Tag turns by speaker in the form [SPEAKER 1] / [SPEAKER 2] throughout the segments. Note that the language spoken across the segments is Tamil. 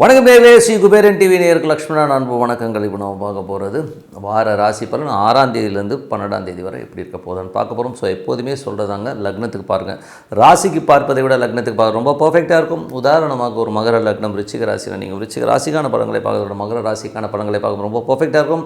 [SPEAKER 1] வணக்கம் பேவே, ஸ்ரீ குபேரன் டிவி நேயருக்கு லக்ஷ்மணன் அன்பு வணக்கங்கள். இப்போ நம்ம பார்க்க போகிறது வார ராசி பலன் 6ஆம் தேதியிலேருந்து 12ஆம் தேதி வரை எப்படி இருக்க போகுதுன்னு பார்க்க போகிறோம். ஸோ எப்போதுமே சொல்கிறதாங்க, லக்னத்துக்கு பாருங்கள். ராசிக்கு பார்ப்பதை விட லக்னத்துக்கு பார்க்க ரொம்ப பர்ஃபெக்டாக இருக்கும். உதாரணமாக ஒரு மகர லக்னம் விருச்சிக ராசியில் நீங்கள் விருச்சிக ராசிக்கான பலன்களை பார்க்கறத மகர ராசிக்கான பலன்களை பார்க்க ரொம்ப பர்ஃபெக்டாக இருக்கும்.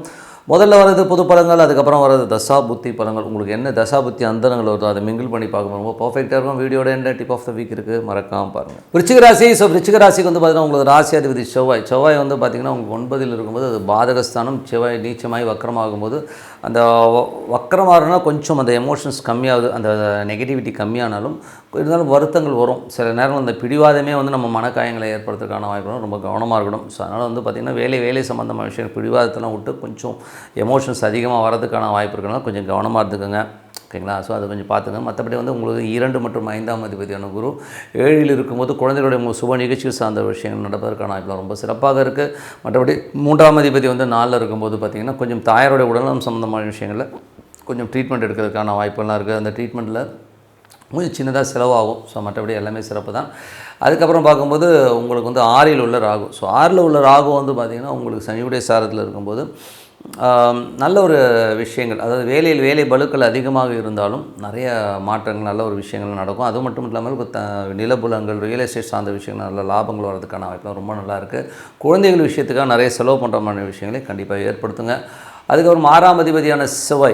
[SPEAKER 1] முதல்ல வர்றது பொது பலங்கள், அதுக்கப்புறம் வர்றது தசா புத்தி பலங்கள். உங்களுக்கு என்ன தசா புத்தி அந்தரங்கள் வருதோ அதை மிங்கிள் பண்ணி பார்க்கும்போது ரொம்ப பர்ஃபெக்டாக இருக்கும். வீடியோட என்ன டிப் ஆஃப் த வீக் இருக்குது மறக்காமல் பாருங்கள். விருச்சிக ராசி. ஸோ விருச்சிக ராசிக்கு வந்து பார்த்தீங்கன்னா உங்களுக்கு ராசி அதிபதி செவ்வாய் வந்து பார்த்திங்கன்னா உங்களுக்கு 9ல் இருக்கும்போது அது பாதகஸ்தானம். செவ்வாய் நீச்சமாகி வக்கரமாகும்போது அந்த வக்கரமாகனா கொஞ்சம் அந்த எமோஷன்ஸ் கம்மியாகுது, அந்த நெகட்டிவிட்டி கம்மியானாலும் இருந்தாலும் வருத்தங்கள் வரும். சில நேரம் அந்த பிடிவாதமே வந்து நம்ம மனக்காயங்களை ஏற்படுத்துறதுக்கான வாய்ப்பு, ரொம்ப கவனமாக இருக்கணும். ஸோ அதனால் வந்து பார்த்திங்கன்னா வேலை சம்மந்தமான விஷயம் பிடிவாதத்தெல்லாம் விட்டு கொஞ்சம் எமோஷன்ஸ் அதிகமாக வரதுக்கான வாய்ப்பு இருக்கிறனால கொஞ்சம் கவனமாக இருந்துக்குங்க, ஓகேங்களா? ஸோ அதை கொஞ்சம் பார்த்துங்க. மற்றபடி வந்து உங்களுக்கு 2 மற்றும் 5ஆம் அதிபதியான குரு 7ல் இருக்கும்போது குழந்தைகளுடைய சுப நிகழ்ச்சிகள் சார்ந்த விஷயங்கள் நடப்பதற்கான வாய்ப்பு ரொம்ப சிறப்பாக இருக்குது. மற்றபடி 3ஆம் அதிபதி வந்து 4ல் இருக்கும்போது பார்த்திங்கன்னா கொஞ்சம் தாயாருடைய உடல்நலம் சம்மந்தமான விஷயங்களில் கொஞ்சம் ட்ரீட்மெண்ட் எடுக்கிறதுக்கான வாய்ப்புலாம் இருக்குது. அந்த ட்ரீட்மெண்ட்டில் கொஞ்சம் சின்னதாக செலவாகும். ஸோ மற்றபடி எல்லாமே சிறப்பு தான். அதுக்கப்புறம் பார்க்கும்போது உங்களுக்கு வந்து 6ல் உள்ள ராகு. ஸோ 6ல் உள்ள ராகு வந்து பார்த்திங்கன்னா உங்களுக்கு சனியுடைய சாரத்தில் இருக்கும்போது நல்ல ஒரு விஷயங்கள், அதாவது வேலை பளுக்கள் அதிகமாக இருந்தாலும் நிறைய மாற்றங்கள், நல்ல ஒரு விஷயங்கள் நடக்கும். அது மட்டும் இல்லாமல் நிலபுலங்கள், ரியல் எஸ்டேட் சார்ந்த விஷயங்கள் நல்ல லாபங்கள் வரதுக்கான வாய்ப்புலாம் ரொம்ப நல்லாயிருக்கு. குழந்தைகள் விஷயத்துக்காக நிறைய செலவு பண்ணுற மாதிரி விஷயங்களை கண்டிப்பாக ஏற்படுத்துங்க. அதுக்கப்புறம் 6ஆம் அதிபதியான செவ்வாய்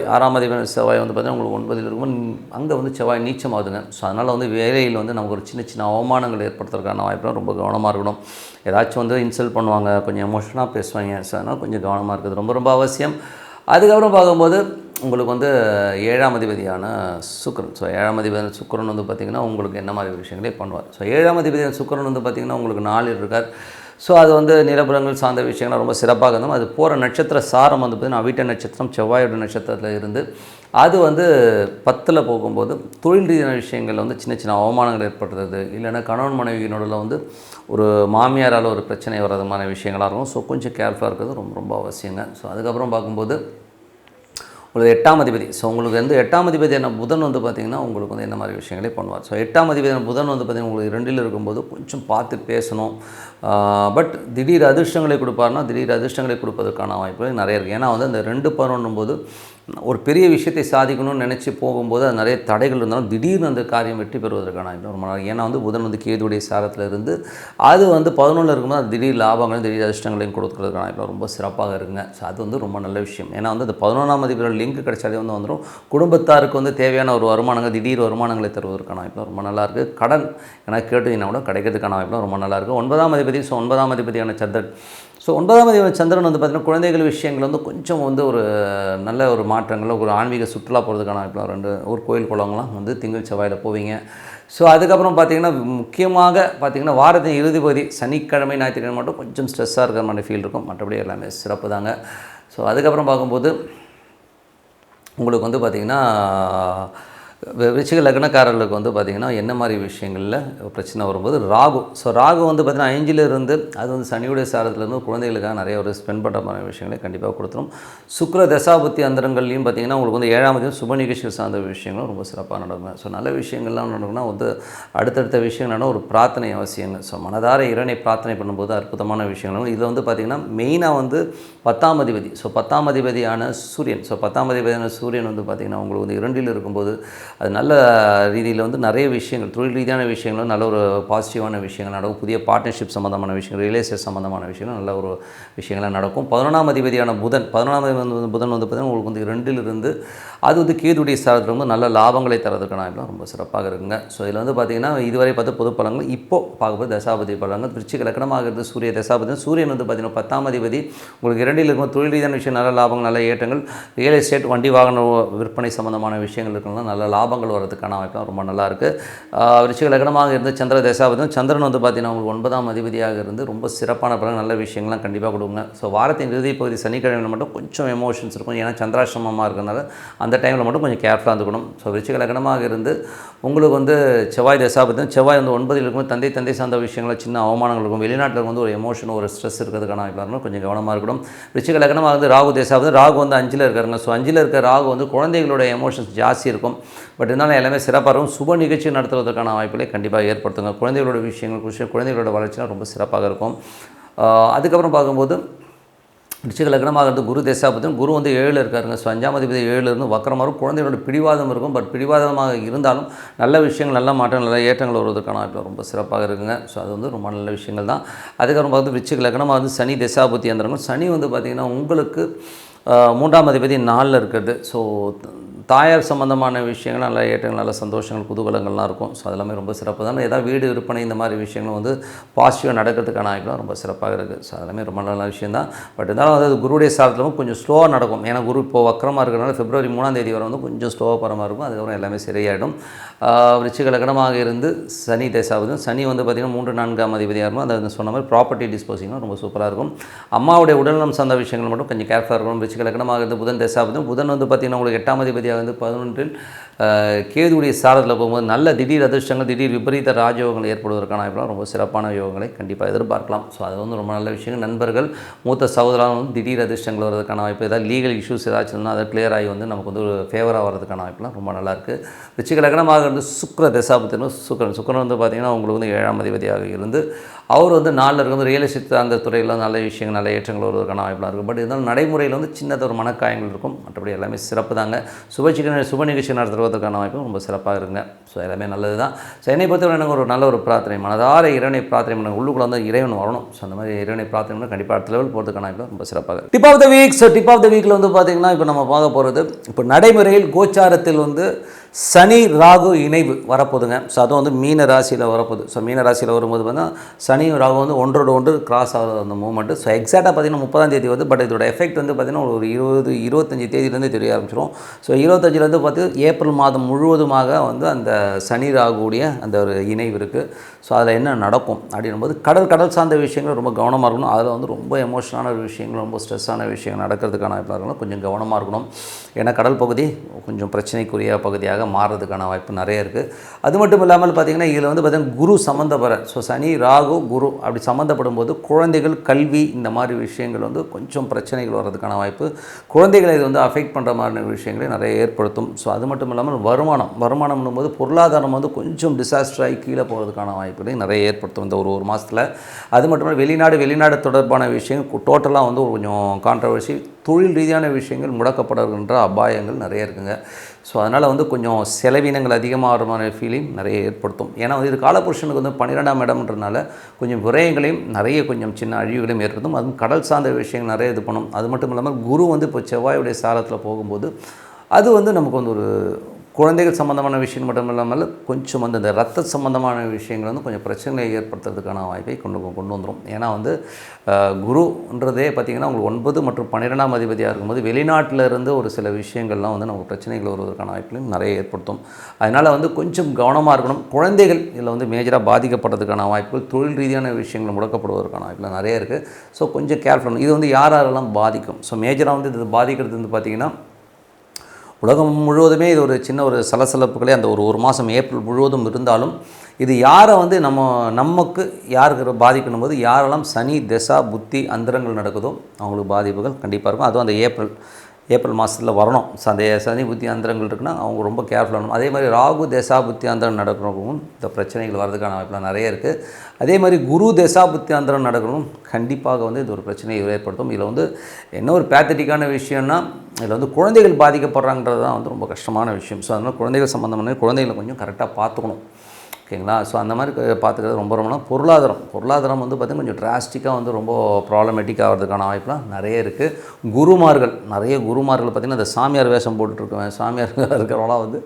[SPEAKER 1] வந்து பார்த்திங்கன்னா உங்களுக்கு 9ல் இருக்கும். அங்கே வந்து செவ்வாய் நீச்சமாகுதுங்க. ஸோ அதனால் வந்து வேலையில் வந்து நமக்கு ஒரு சின்ன அவமானங்கள் ஏற்படுத்துறதுக்கான வாய்ப்புலாம் ரொம்ப கவனமாக இருக்கணும். ஏதாச்சும் வந்து இன்சல்ட் பண்ணுவாங்க, கொஞ்சம் எமோஷனாக பேசுவாங்க. ஸோ அதனால் கொஞ்சம் கவனமாக இருக்குது ரொம்ப அவசியம். அதுக்கப்புறம் பார்க்கும்போது உங்களுக்கு வந்து 7ஆம் அதிபதியான சுக்கிரன். ஸோ 7ஆம் அதிபதியான சுக்கிரன் வந்து பார்த்திங்கன்னா உங்களுக்கு என்ன மாதிரி விஷயங்களே பண்ணுவார். ஸோ 7ஆம் அதிபதியான சுக்கிரன் வந்து பார்த்திங்கன்னா உங்களுக்கு 4ல் இருக்கார். ஸோ அது வந்து நிலபுலங்கள் சார்ந்த விஷயங்கள் ரொம்ப சிறப்பாக இருந்தோம். அது போகிற நட்சத்திர சாரம் வந்து பார்த்திங்கன்னா அவிட்ட நட்சத்திரம் செவ்வாயோட நட்சத்திரத்தில் இருந்து அது வந்து 10ல் போகும்போது தொழில் ரீதியான விஷயங்கள் வந்து சின்ன அவமானங்கள் ஏற்படுறது, இல்லைன்னா கணவன் மனைவியினோட வந்து ஒரு மாமியாரால் ஒரு பிரச்சனை வர்றதுமான விஷயங்களாக இருக்கும். ஸோ கொஞ்சம் கேர்ஃபுல்லாக இருக்கிறது ரொம்ப அவசியங்க. ஸோ அதுக்கப்புறம் பார்க்கும்போது உங்களுக்கு 8ஆம் அதிபதி. ஸோ உங்களுக்கு வந்து 8ஆம் அதிபதியான புதன் வந்து பார்த்திங்கன்னா உங்களுக்கு வந்து என்ன மாதிரி விஷயங்களே பண்ணுவார். ஸோ 8ஆம் அதிபதியான புதன் வந்து பார்த்திங்கன்னா உங்களுக்கு 2ல் இருக்கும்போது கொஞ்சம் பார்த்து பேசணும். பட் திடீர் அதிர்ஷ்டங்களை கொடுப்பார்னா திடீர் அதிர்ஷ்டங்களை கொடுப்பதற்கான வாய்ப்புகள் நிறைய இருக்குது. ஏன்னா வந்து அந்த 2 போது ஒரு பெரிய விஷயத்தை சாதிக்கணும்னு நினச்சி போகும்போது அது நிறைய தடைகள் இருந்தாலும் திடீர்னு அந்த காரியம் வெற்றி பெறுவதற்கான ரொம்ப நாள். ஏன்னா வந்து புதன் வந்து கேதுடைய சாரத்தில் இருந்து அது வந்து 11ல் இருக்கும்போது அது திடீர் லாபங்களையும் திடீர் அதிர்ஷ்டங்களையும் கொடுக்குறதுக்கான ரொம்ப சிறப்பாக இருக்குங்க. ஸோ அது வந்து ரொம்ப நல்ல விஷயம். ஏன்னா வந்து அந்த 11ஆம் அதிபதியோட லிங்க் கிடைச்சாலே வந்து வந்துடும். குடும்பத்தாருக்கு வந்து தேவையான ஒரு வருமானங்கள், திடீர் வருமானங்களை தருவதற்கான வாய்ப்புலாம் ரொம்ப நல்லாயிருக்கு. கடன் ஏன்னா கேட்டீங்கன்னா கூட கிடைக்கிறதுக்கான வாய்ப்புலாம் ரொம்ப நல்லாயிருக்கு. 9ஆம் அதிபதி. ஸோ 9ஆம் அதிபதியான சந்திரன். ஸோ 9ஆம் அதிபதி சந்திரன் வந்து பார்த்திங்கன்னா குழந்தைகள் விஷயங்கள் வந்து கொஞ்சம் வந்து ஒரு நல்ல ஒரு மாற்றங்கள், ஒரு ஆன்மீக சுற்றுலா போகிறதுக்கான வாய்ப்புலாம் ஒரு கோயில் குளங்கள்லாம் வந்து திங்கள் செவ்வாயில் போவீங்க. ஸோ அதுக்கப்புறம் பார்த்திங்கன்னா முக்கியமாக பார்த்திங்கன்னா வாரத்தின் இறுதி பகுதி சனிக்கிழமை ஞாயிற்றுக்கிழமை மட்டும் கொஞ்சம் ஸ்ட்ரெஸ்ஸாக இருக்கிற மாதிரி ஃபீல் இருக்கும். மற்றபடி எல்லாமே சிறப்பு தாங்க. ஸோ அதுக்கப்புறம் பார்க்கும்போது உங்களுக்கு வந்து பார்த்திங்கன்னா விருச்சிக லக்னக்காரர்களுக்கு வந்து பார்த்திங்கன்னா என்ன மாதிரி விஷயங்களில் பிரச்சனை வரும்போது ராகு. ஸோ ராகு வந்து பார்த்திங்கன்னா 5ல் இருந்து அது வந்து சனியுடைய சாரத்துலேருந்து குழந்தைகளுக்காக நிறைய ஒரு ஸ்பெண்ட் பண்ணுற மாதிரி விஷயங்களை கண்டிப்பாக கொடுத்துரும். சுக்கிர தசாபுத்தி அந்தரங்கள்லையும் பார்த்திங்கன்னா உங்களுக்கு வந்து 7ஆம் தேதி சுப நிகழ்ச்சிகள் சார்ந்த விஷயங்களும் ரொம்ப சிறப்பாக நடக்கும். ஸோ நல்ல விஷயங்கள்லாம் நடக்கும்னா வந்து அடுத்தடுத்த விஷயங்கள்னா ஒரு பிரார்த்தனை அவசியங்க. ஸோ மனதார இறைவனை பிரார்த்தனை பண்ணும்போது அற்புதமான விஷயங்களும் இதில் வந்து பார்த்திங்கன்னா மெயினாக வந்து 10ஆம் அதிபதி. ஸோ 10ஆம் அதிபதியான சூரியன். ஸோ 10ஆம் அதிபதியான சூரியன் வந்து பார்த்திங்கன்னா உங்களுக்கு வந்து 2ல் இருக்கும்போது அது நல்ல ரீதியில் வந்து நிறைய விஷயங்கள், தொழில் ரீதியான விஷயங்களும் நல்ல ஒரு பாசிட்டிவான விஷயங்கள் நடக்கும். புதிய பார்ட்னர்ஷிப் சம்மந்தமான விஷயங்கள், ரியல் எஸ்டேட் சம்மந்தமான விஷயங்கள் நல்ல ஒரு விஷயங்கள்லாம் நடக்கும். 11ஆம் அதிபதியான புதன். 11ஆம் அதிபதி புதன் வந்து பார்த்திங்கன்னா உங்களுக்கு வந்து 2ல் இருந்து அது வந்து கேதுடைய சாரத்தில் வந்து நல்ல லாபங்களை தரதுக்கான ரொம்ப சிறப்பாக இருக்குங்க. ஸோ இதில் வந்து பார்த்திங்கன்னா இதுவரை பார்த்து பொது பலன்கள் இப்போது பார்க்கும்போது தசாபதி பலன்கள் விருச்சிக லக்னமாக இருந்து சூரிய தசாபதி. சூரியன் வந்து பார்த்திங்கன்னா 10ஆம் அதிபதி உங்களுக்கு 2ல் இருக்கும். தொழில் ரீதியான விஷயம் நல்ல லாபங்கள், நல்ல ஏற்றங்கள், ரியல் எஸ்டேட், வண்டி வாகன விற்பனை சம்மந்தமான விஷயங்கள் இருக்கலாம், நல்ல லாபங்கள் வரதுக்கான வாய்ப்புலாம் ரொம்ப நல்லாயிருக்கு. விருச்சிக லக்னமாக இருந்து சந்திர தசாபதி. சந்திரன் வந்து பார்த்திங்கன்னா உங்களுக்கு 9ஆம் அதிபதியாக இருந்து ரொம்ப சிறப்பான பலன், நல்ல விஷயங்கள்லாம் கண்டிப்பாக கொடுங்க. ஸோ வாரத்தின் இறுதி பகுதி சனிக்கிழமையில் மட்டும் கொஞ்சம் எமோஷன்ஸ் இருக்கும். ஏன்னா சந்திராசிரமமாக இருக்கிறதுனால அந்த டைமில் மட்டும் கொஞ்சம் கேர்ஃபுல்லாக இருந்துக்கணும். ஸோ விருச்சிக லக்னமாக இருந்து உங்களுக்கு வந்து செவ்வாய் தசாபதி. செவ்வாய் வந்து 9ல் இருக்கும். தந்தை சார்ந்த விஷயங்கள் சின்ன அவமானங்கள் இருக்கும். வெளிநாட்டில் வந்து ஒரு எமோஷன், ஒரு ஸ்ட்ரெஸ் இருக்கிறதுக்கான வாய்ப்பு கொஞ்சம் கவனமாக இருக்கணும். விருச்சிக லக்னமாக வந்து ராகு தசாபதி. ராகு வந்து 5ல் இருக்காருங்க. ஸோ 5ல் இருக்க ராகு வந்து குழந்தைகளோட எமோஷன்ஸ் ஜாஸ்தி இருக்கும். பட் இருந்தாலும் எல்லாமே சிறப்பாக இருக்கும். சுப நிகழ்ச்சி நடத்துவதற்கான வாய்ப்புகளை கண்டிப்பாக ஏற்படுத்துங்க. குழந்தைகளோட விஷயங்கள் குழந்தைகளோட வளர்ச்சிலாம் ரொம்ப சிறப்பாக இருக்கும். அதுக்கப்புறம் பார்க்கும்போது ரிச்சிக லக்னமாக இருந்து குரு தசாபுத்தியும் குரு வந்து 7 இருக்காருங்க. ஸோ 5ஆம் அதிபதி 7 இருந்து வக்கரமாக இருக்கும். குழந்தைகளோட பிடிவாதம் இருக்கும். பட் பிடிவாதமாக இருந்தாலும் நல்ல விஷயங்கள், நல்ல மாற்றம், நல்ல ஏற்றங்கள் வருவதற்கான வாய்ப்பு ரொம்ப சிறப்பாக இருக்குங்க. ஸோ அது வந்து ரொம்ப நல்ல விஷயங்கள் தான். அதுக்கப்புறம் பார்த்து ரிச்சிக லக்னமாக வந்து சனி தசாபுத்தி அந்தரங்கும். சனி வந்து பார்த்திங்கன்னா உங்களுக்கு 3ஆம் அதிபதி 4 இருக்கிறது. ஸோ தாயார் சம்மந்தமான விஷயங்கள் நல்ல ஏற்றங்கள், நல்ல சந்தோஷங்கள், குதூகலங்கள்லாம் இருக்கும். ஸோ அதெல்லாமே ரொம்ப சிறப்பு தான். ஏதாவது வீடு விற்பனை இந்த மாதிரி விஷயங்களும் வந்து பாசிட்டிவாக நடக்கிறதுக்கான வாய்ப்புலாம் ரொம்ப சிறப்பாக இருக்குது. ஸோ அதெல்லாமே ரொம்ப நல்ல விஷயம் தான். பட் இருந்தாலும் வந்து குருடைய சாரத்திலும் கொஞ்சம் ஸ்லோவாக நடக்கும். ஏன்னா குரு இப்போது வக்கரமாக இருக்கிறனால பிப்ரவரி 3ஆம் தேதி வரை வந்து கொஞ்சம் ஸ்லோவாக பரமாக இருக்கும். அதுக்கப்புறம் எல்லாமே சரியாயிடும். விருச்சிக லக்னமாக இருந்து சனி தசாபுதம். சனி வந்து பார்த்திங்கன்னா 3, 4ஆம் அதிபதியாக இருக்கும். அதை சொன்ன மாதிரி ப்ராப்பர்ட்டி டிஸ்போசிங்கும் ரொம்ப சூப்பராக இருக்கும். அம்மாவுடைய உடல்நலம் சார்ந்த விஷயங்கள் மட்டும் கொஞ்சம் கேர்ஃபுல்லாக இருக்கணும். விருச்சிக லக்னமாக இருந்து புதன் தசாபுதம். புதன் வந்து பார்த்திங்கன்னா உங்களுக்கு 8ஆம் அதிபதியாக வந்து 11 கேதுடைய சாரத்தில் போகும்போது நல்ல திடீர் அதிர்ஷ்டங்கள், திடீர் விபரீத ராஜயோகங்கள் ஏற்படுவதற்கான வாய்ப்புலாம் ரொம்ப சிறப்பான யோகங்களை கண்டிப்பாக எதிர்பார்க்கலாம். ஸோ அது வந்து ரொம்ப நல்ல விஷயங்கள். நண்பர்கள், மூத்த சகோதரர்கள் வந்து திடீர் அதிர்ஷ்டங்கள் வருவதற்கான வாய்ப்பு, ஏதாவது லீகல் இஷ்யூஸ் ஏதாச்சும் இருந்தால் அதை கிளியர் ஆகி வந்து நமக்கு வந்து ஒரு ஃபேவராக வரதுக்கான வாய்ப்புலாம் ரொம்ப நல்லாயிருக்கு. ரிச்சிக லக்னமாக இருந்து சுக்கிர தசாபுத்தின்னு சுக்கிரன் வந்து பார்த்திங்கன்னா உங்களுக்கு வந்து 7ஆம் அதிபதியாக இருந்து அவர் வந்து 4 இருக்கும்போது ரியல் எஸ்டேட் அந்த துறையில் நல்ல விஷயங்கள், நல்ல ஏற்றங்கள் வருவதற்கான வாய்ப்புலாம் இருக்குது. பட் இருந்தாலும் நடைமுறையில் வந்து சின்னதாக ஒரு மனக்காயங்கள் இருக்கும். மற்றபடி எல்லாமே சிறப்பு தாங்க. சுப நிகழ்ச்சி நடத்துவதற்கான வாய்ப்பும் ரொம்ப சிறப்பாக இருக்குங்க. ஸோ எல்லாமே நல்லது தான். ஸோ என்னை பொறுத்தவரை எனக்கு ஒரு நல்ல ஒரு பிரார்த்தனை, மனதார இறைவனை பிரார்த்தனை பண்ண உள்ளுக்குள்ள வந்து இறைவன் வரணும். ஸோ அந்த மாதிரி இறைவனை பிரார்த்தனை பண்ண கண்டிப்பாக அடுத்த லெவல் போகிறதுக்கான வாய்ப்பு ரொம்ப சிறப்பாக. Tip of the week. So tip of the வீக்கில் வந்து பார்த்திங்கன்னா இப்போ நம்ம பார்க்க போகிறது இப்போ நடைமுறையில் கோச்சாரத்தில் வந்து சனி ராகு இணைவு வரப்போகுதுங்க. ஸோ அதுவும் வந்து மீன ராசியில் வரப்போகுது. ஸோ மீன ராசியில் வரும்போது பார்த்தீங்கன்னா சனியும் ராகு வந்து ஒன்றோடு ஒன்று கிராஸ் ஆகிற அந்த மூமெண்ட்டு. ஸோ எக்ஸாக்டாக பார்த்திங்கன்னா 30ஆம் தேதி வந்து, பட் இதோட எஃபெக்ட் வந்து பார்த்திங்கன்னா ஒரு 25 தேதியிலேருந்து தெரிய ஆரம்பிச்சிடும். ஸோ 25லேருந்து பார்த்து ஏப்ரல் மாதம் முழுவதுமாக வந்து அந்த சனி ராகுடைய அந்த ஒரு இணைவு இருக்குது. ஸோ அதில் என்ன நடக்கும் அப்படின்னும்போது கடல் சார்ந்த விஷயங்கள் ரொம்ப கவனமாக இருக்கணும். அதில் வந்து ரொம்ப எமோஷனான விஷயங்கள், ரொம்ப ஸ்ட்ரெஸ்ஸான விஷயங்கள் நடக்கிறதுக்கான வாய்ப்பாக இருக்கணும். கொஞ்சம் கவனமாக இருக்கணும். ஏன்னா கடல் பகுதி கொஞ்சம் பிரச்சனைக்குரிய பகுதியாக மாறுறதுக்கான வாய்ப்பு நிறைய இருக்குது. அது மட்டும் இல்லாமல் பார்த்திங்கன்னா இதில் வந்து பார்த்திங்கன்னா குரு சம்மந்தப்பட, ஸோ சனி ராகு குரு அப்படி சம்மந்தப்படும் போது குழந்தைகள், கல்வி இந்த மாதிரி விஷயங்கள் வந்து கொஞ்சம் பிரச்சனைகள் வர்றதுக்கான வாய்ப்பு, குழந்தைகளை இது வந்து அஃபெக்ட் பண்ணுற மாதிரி விஷயங்களை நிறைய ஏற்படுத்தும். ஸோ அது மட்டும் இல்லாமல் வருமானம்னும் போது பொருளாதாரம் வந்து கொஞ்சம் டிசாஸ்டர் ஆகி கீழே போகிறதுக்கான வாய்ப்புகளை நிறைய ஏற்படுத்தும் இந்த ஒரு மாதத்தில். அது மட்டும் இல்லாமல் வெளிநாடு தொடர்பான விஷயங்கள் டோட்டலாக வந்து கொஞ்சம் கான்ட்ரவர்சி, தொழில் ரீதியான விஷயங்கள் முடக்கப்படுகின்ற அபாயங்கள் நிறைய இருக்குங்க. ஸோ அதனால் வந்து கொஞ்சம் செலவினங்கள் அதிகமாகிற ஃபீலிங் நிறைய ஏற்படுத்தும். ஏன்னா வந்து இது காலபுருஷனுக்கு வந்து 12ஆம் இடம்ன்றனால கொஞ்சம் விரயங்களையும் நிறைய கொஞ்சம் சின்ன அழிவுகளையும் ஏற்படுத்தும். அதுவும் கடல் சார்ந்த விஷயங்கள் நிறைய இது பண்ணும். அது மட்டும் இல்லாமல் குரு வந்து இப்போ செவ்வாயுடைய சாரத்தில் போகும்போது அது வந்து நமக்கு வந்து ஒரு குழந்தைகள் சம்மந்தமான விஷயம் மட்டும் இல்லாமல் கொஞ்சம் வந்து இந்த ரத்த சம்மந்தமான விஷயங்கள் வந்து கொஞ்சம் பிரச்சனைகளை ஏற்படுத்துறதுக்கான வாய்ப்பை கொண்டு வந்துடும். ஏன்னா வந்து குருன்றதே பார்த்திங்கன்னா உங்களுக்கு 9 மற்றும் 12ஆம் அதிபதியாக இருக்கும்போது வெளிநாட்டில் இருந்து ஒரு சில விஷயங்கள்லாம் வந்து நமக்கு பிரச்சனைகள் வருவதற்கான வாய்ப்புகளையும் நிறைய ஏற்படுத்தும். அதனால் வந்து கொஞ்சம் கவனமாக இருக்கணும். குழந்தைகள் இதில் வந்து மேஜராக பாதிக்கப்படுறதுக்கான வாய்ப்புகள், தொழில் ரீதியான விஷயங்கள் முடக்கப்படுவதற்கான வாய்ப்புகள் நிறைய இருக்குது. ஸோ கொஞ்சம் கேர்ஃபுல். இது வந்து யாரெல்லாம் பாதிக்கும்? ஸோ மேஜராக வந்து இது பாதிக்கிறது வந்து பார்த்திங்கன்னா உலகம் முழுவதுமே இது ஒரு சின்ன ஒரு சலசலப்புகளே அந்த ஒரு மாதம் ஏப்ரல் முழுவதும் இருந்தாலும் இது யாரை வந்து நமக்கு யாருக்கு பாதிக்கணும் போது யாரெல்லாம் சனி தசா புத்தி அந்தரங்கள் நடக்குதோ அவங்களுக்கு பாதிப்புகள் கண்டிப்பாக இருக்கும். அதுவும் அந்த ஏப்ரல் மாதத்தில் வரணும். அந்த சனி புத்தி அந்தரங்கள் இருக்குன்னா அவங்க ரொம்ப கேர்ஃபுல்லாக இருக்கணும். அதே மாதிரி ராகு தசா புத்தி அந்தரம் நடக்கிறவங்களும் இந்த பிரச்சனைகள் வர்றதுக்கான வாய்ப்புலாம் நிறைய இருக்குது. அதே மாதிரி குரு தசா புத்தி அந்தரம் நடக்கணும் கண்டிப்பாக வந்து இது ஒரு பிரச்சனையை ஏற்படுத்தும். இதில் வந்து என்ன ஒரு பேத்தட்டிக்கான விஷயம்னா இதில் வந்து குழந்தைகள் பாதிக்கப்படுறாங்கிறது தான் வந்து ரொம்ப கஷ்டமான விஷயம். ஸோ அதனால் குழந்தைகள் சம்மந்தமான குழந்தைகளை கொஞ்சம் கரெக்டாக பார்த்துக்கணும். ஓகேங்களா? ஸோ அந்த மாதிரி பார்த்துக்கிறது ரொம்ப பொருளாதாரம் வந்து பார்த்திங்கன்னா கொஞ்சம் டிராஸ்டிக்காக வந்து ரொம்ப ப்ராப்ளமேட்டிக் ஆகிறதுக்கான வாய்ப்புலாம் நிறைய இருக்குது. நிறைய குருமார்கள் பார்த்திங்கன்னா இந்த சாமியார் வேஷம் போட்டுட்ருக்கேன், சாமியார் இருக்கிறவங்களாம் வந்து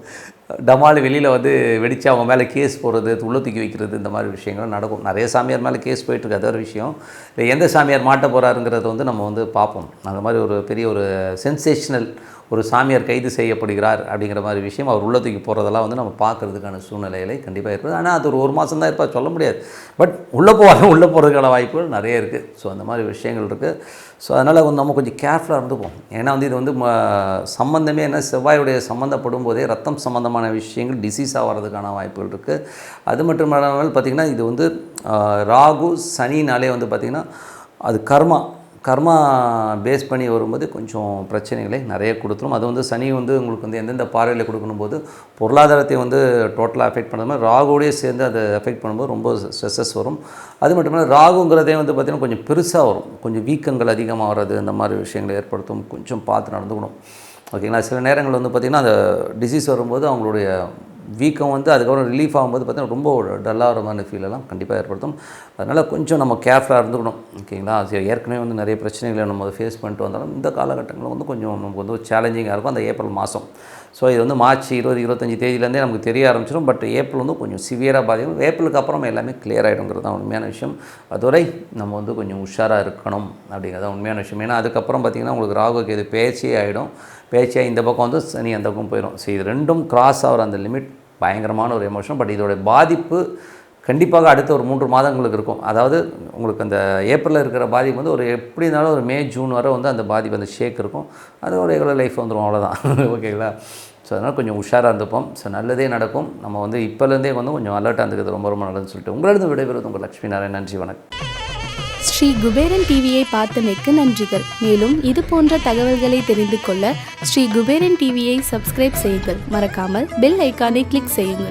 [SPEAKER 1] டமால் வெளியில் வந்து வெடித்து அவங்க மேலே கேஸ் போடுறது, உள்ள தூக்கி வைக்கிறது, இந்த மாதிரி விஷயங்கள் நடக்கும். நிறைய சாமியார் மேலே கேஸ் போயிட்டுருக்கு. அது ஒரு விஷயம். இல்லை எந்த சாமியார் மாட்ட போகிறாருங்கிறத வந்து நம்ம வந்து பார்ப்போம். அந்த மாதிரி ஒரு பெரிய ஒரு சென்சேஷனல் ஒரு சாமியார் கைது செய்யப்படுகிறார் அப்படிங்கிற மாதிரி விஷயம் அவர் உள்ள தூக்கி போகிறதெல்லாம் வந்து நம்ம பார்க்குறதுக்கான சூழ்நிலைகளை கண்டிப்பாக இருக்குது. ஆனால் அது ஒரு மாதம் தான் இருப்பா, சொல்ல முடியாது. பட் உள்ளே போகிறதுக்கான வாய்ப்புகள் நிறைய இருக்குது. ஸோ அந்த மாதிரி விஷயங்கள் இருக்குது. ஸோ அதனால் வந்து நம்ம கொஞ்சம் கேர்ஃபுல்லாக இருந்துப்போம். ஏன்னா வந்து இது வந்து சம்மந்தமே என்ன செவ்வாயுடைய சம்மந்தப்படும் போதே ரத்தம் சம்மந்தமான விஷயங்கள் டிசீஸாக வர்றதுக்கான வாய்ப்புகள் இருக்குது. அது மட்டும் இல்லாமல் பார்த்திங்கன்னா இது வந்து ராகு சனினாலே வந்து பார்த்திங்கன்னா அது கர்மா கர்மா பேஸ் பண்ணி வரும்போது கொஞ்சம் பிரச்சனைகளை நிறைய கொடுத்துரும். அது வந்து சனி வந்து உங்களுக்கு வந்து எந்தெந்த பார்வையில் கொடுக்கணும் போது பொருளாதாரத்தை வந்து டோட்டலாக அஃபெக்ட் பண்ணுற மாதிரி ராகுவோடய சேர்ந்து அதை அஃபெக்ட் பண்ணும்போது ரொம்ப ஸ்ட்ரெஸ்ஸஸ் வரும். அது மட்டும் இல்லாமல் ராகுங்கிறதே வந்து பார்த்திங்கன்னா கொஞ்சம் பெருசாக வரும், கொஞ்சம் வீக்கங்கள் அதிகமாக வர்றது அந்த மாதிரி விஷயங்களை ஏற்படுத்தும். கொஞ்சம் பார்த்து நடந்துக்கணும், ஓகேங்களா. சில நேரங்கள் வந்து பார்த்திங்கன்னா அந்த டிசீஸ் வரும்போது அவங்களுடைய வீக்கம் வந்து அதுக்கப்புறம் ரிலீஃப் ஆகும்போது பார்த்திங்கன்னா ரொம்ப டல்லாகிற மாதிரி ஃபீலெல்லாம் கண்டிப்பாக ஏற்படுத்தும். அதனால் கொஞ்சம் நம்ம கேர்ஃபுல்லாக இருந்துக்கணும், ஓகேங்களா. ஏற்கனவே வந்து நிறைய பிரச்சனைகளை நம்ம ஃபேஸ் பண்ணிட்டு வந்தாலும் இந்த காலகட்டங்களில் வந்து கொஞ்சம் நமக்கு வந்து சேலஞ்சிங்காக இருக்கும் அந்த ஏப்ரல் மாதம். ஸோ இது வந்து மார்ச் 20-25 தேதியிலேருந்தே நமக்கு தெரிய ஆரம்பிச்சிடும். பட் ஏப்ரல் வந்து கொஞ்சம் சிவியராக பாதிக்கும். ஏப்ரலுக்கு அப்புறம் எல்லாமே கிளியர் ஆகிடுங்கிறது தான் உண்மையான விஷயம். அதுவரை நம்ம வந்து கொஞ்சம் உஷாராக இருக்கணும் அப்படிங்கிறது உண்மையான விஷயம். ஏன்னா அதுக்கப்புறம் பார்த்திங்கன்னா உங்களுக்கு ராகு கேது பேச்சே ஆகிடும். பேச்சியாக இந்த பக்கம் வந்து சனி அந்த பக்கம் போயிடும். ஸோ இது ரெண்டும் கிராஸ் ஆகிற அந்த லிமிட் பயங்கரமான ஒரு எமோஷன். பட் இதோடைய பாதிப்பு கண்டிப்பாக அடுத்த ஒரு 3 மாதங்களுக்கு இருக்கும். அதாவது உங்களுக்கு அந்த ஏப்ரலில் இருக்கிற பாதிப்பு வந்து ஒரு எப்படி இருந்தாலும் ஒரு மே ஜூன் வரை வந்து அந்த பாதிப்பு அந்த ஷேக் இருக்கும். அது ஒரு ரெகுலர் லைஃப் வந்துடும், அவ்வளோதான். ஓகேங்களா. ஸோ அதனால் கொஞ்சம் உஷாராக இருந்துப்போம். ஸோ நல்லதே நடக்கும். நம்ம வந்து இப்போலேருந்தே வந்து கொஞ்சம் அலர்ட்டாக இருந்துக்கிறது ரொம்ப ரொம்ப நல்லதுன்னு சொல்லிட்டு உங்களிடம் விடைபெறுவது உங்கள் லட்சுமி நாராயணன். நன்றி, வணக்கம்.
[SPEAKER 2] ஸ்ரீ குபேரன் டிவியை பார்த்தமைக்கு நன்றிகள். மேலும் இது போன்ற தகவல்களை தெரிந்து கொள்ள ஸ்ரீ குபேரன் டிவியை சப்ஸ்கிரைப் செய்யுங்கள். மறக்காமல் பெல் ஐக்கானை கிளிக் செய்யுங்கள்.